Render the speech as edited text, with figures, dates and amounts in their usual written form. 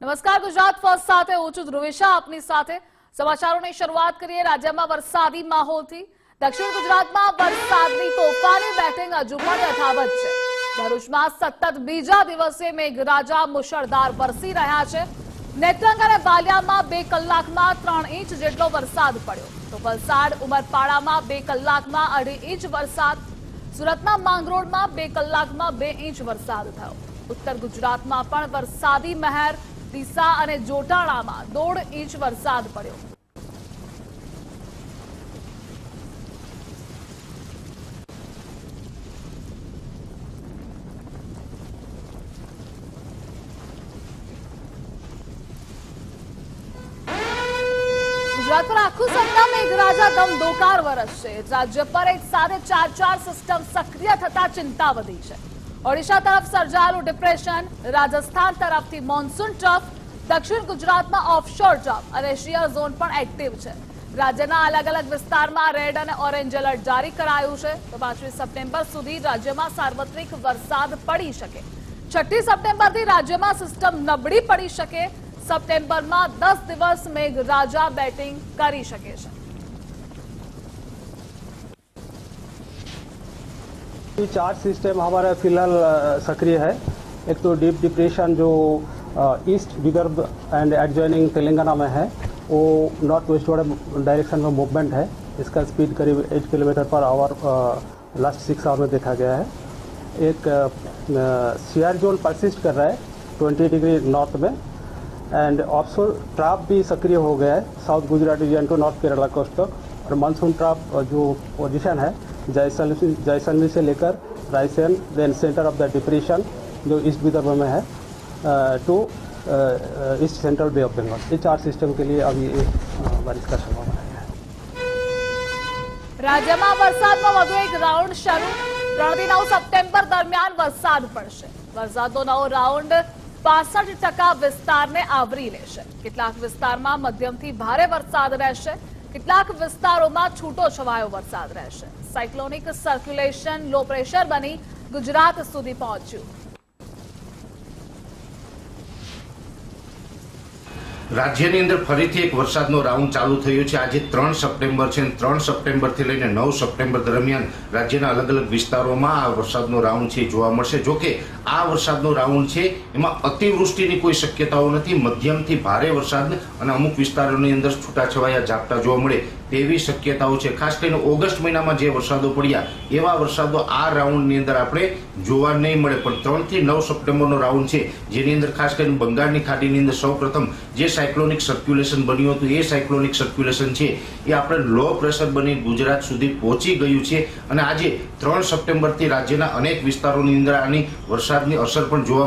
નમસ્કાર, ગુજરાત ફર્સ્ટ સાથે હું છું ધ્રુવેશા આપની સાથે સમાચારોની શરૂઆત કરીએ રાજ્યમાં વરસાદી માહોલથી। દક્ષિણ ગુજરાતમાં વરસાદની તોફાની બેટિંગ હજુ પણ યથાવત છે। ભરૂચમાં સતત બીજા દિવસે મેઘરાજા મુશળધાર વરસી રહ્યા છે। નેત્રંગ અને બાલિયામાં 2 કલાકમાં 3 ઇંચ જેટલો વરસાદ પડ્યો તો વલસાડ ઉમરપાડામાં 2 કલાકમાં 2.5 ઇંચ વરસાદ, સુરતના માંગરોળમાં 2 કલાકમાં 2 ઇંચ વરસાદ થયો। ઉત્તર ગુજરાતમાં પણ વરસાદી મહેર, ડીસા અને જોટાણામાં 1.5 ઇંચ વરસાદ પડ્યો। ગુજરાત પર આખું સપ્તાહ મેઘરાજા ધમધોકાર વરસશે। રાજ્ય પર એક સાથે 4 સિસ્ટમ સક્રિય થતા ચિંતા વધી છે। ઓડિશા તરફ સર્જાયેલું ડિપ્રેશન, રાજસ્થાન તરફથી મોન્સૂન ટ્રફ, દક્ષિણ ગુજરાતમાં ઓફશોર ટ્રફ અને શિયર ઝોન પણ એક્ટિવ છે। રાજ્યના અલગ અલગ વિસ્તારમાં રેડ અને ઓરેન્જ એલર્ટ જારી કરાયું છે તો 5મી સપ્ટેમ્બર સુધી રાજ્યમાં સાર્વત્રિક વરસાદ પડી શકે। 6ઠી સપ્ટેમ્બરથી રાજ્યમાં સિસ્ટમ નબળી પડી શકે। સપ્ટેમ્બરમાં 10 દિવસ મેઘરાજા બેટિંગ કરી શકે છે। 4 सिस्टम हमारा फिलहाल सक्रिय है। एक तो डीप डिप्रेशन जो east Vidarbha and adjoining Telangana में है, वो नॉर्थ वेस्ट वाले डायरेक्शन में मूवमेंट है। इसका स्पीड करीब 8 kilometre per hour last 6 our में देखा गया है। एक शियर जोन परसिस्ट कर रहा है 20 डिग्री नॉर्थ में एंड ऑफशोर ट्रैप भी सक्रिय हो गया है south Gujarat region to north Kerala coast तक। और मानसून ट्रैप जो पोजीशन है जैसलमेर से लेकर Raisen then centre of the depression जो ईस्ट विदर्भ में है to east central bay of Bengal, ये 4 सिस्टम के लिए अभी बारिश का संभावना है। રાજ્યમાં વરસાદનો વધુ એક રાઉન્ડ શરૂ। 3 થી 9 સપ્ટેમ્બર દરમિયાન વરસાદ પડશે। વરસાદનો નવો રાઉન્ડ 65% વિસ્તારને આવરી લેશે। કેટલાક વિસ્તારમાં મધ્યમથી ભારે વરસાદ રહેશે, કેટલાક વિસ્તારોમાં છૂટો છવાયો વરસાદ રહેશે। સાયક્લોનિક સર્ક્યુલેશન લો પ્રેશર બની ગુજરાત સુધી પહોંચ્યું। રાજ્યની અંદર ફરીથી એક વરસાદનો રાઉન્ડ ચાલુ થયો છે। આજે 3 સપ્ટેમ્બર છે અને 3 સપ્ટેમ્બરથી લઈને 9 સપ્ટેમ્બર દરમિયાન રાજ્યના અલગ અલગ વિસ્તારોમાં આ વરસાદનો રાઉન્ડ છે જોવા મળશે। જોકે આ વરસાદનો રાઉન્ડ છે એમાં અતિવૃષ્ટિની કોઈ શક્યતાઓ નથી। મધ્યમથી ભારે વરસાદ અને અમુક વિસ્તારોની અંદર છૂટાછવાયા ઝાપટા જોવા મળે તેવી શક્યતાઓ છે। ખાસ કરીને ઓગસ્ટ મહિનામાં જે વરસાદો પડ્યા એવા વરસાદો આ રાઉન્ડની અંદર આપણે જોવા નહીં મળે। પણ 3 થી 9 સપ્ટેમ્બરનો રાઉન્ડ છે જેની અંદર ખાસ કરીને બંગાળની ખાડીની અંદર સૌપ્રથમ જે સાયક્લોનિક સર્ક્યુલેશન બન્યું હતું એ સાયક્લોનિક સર્ક્યુલેશન છે એ આપણે લો પ્રેશર બની ગુજરાત સુધી પહોંચી ગયું છે અને આજે 3 સપ્ટેમ્બરથી રાજ્યના અનેક વિસ્તારોની અંદર આની વરસાદની અસર પણ જોવા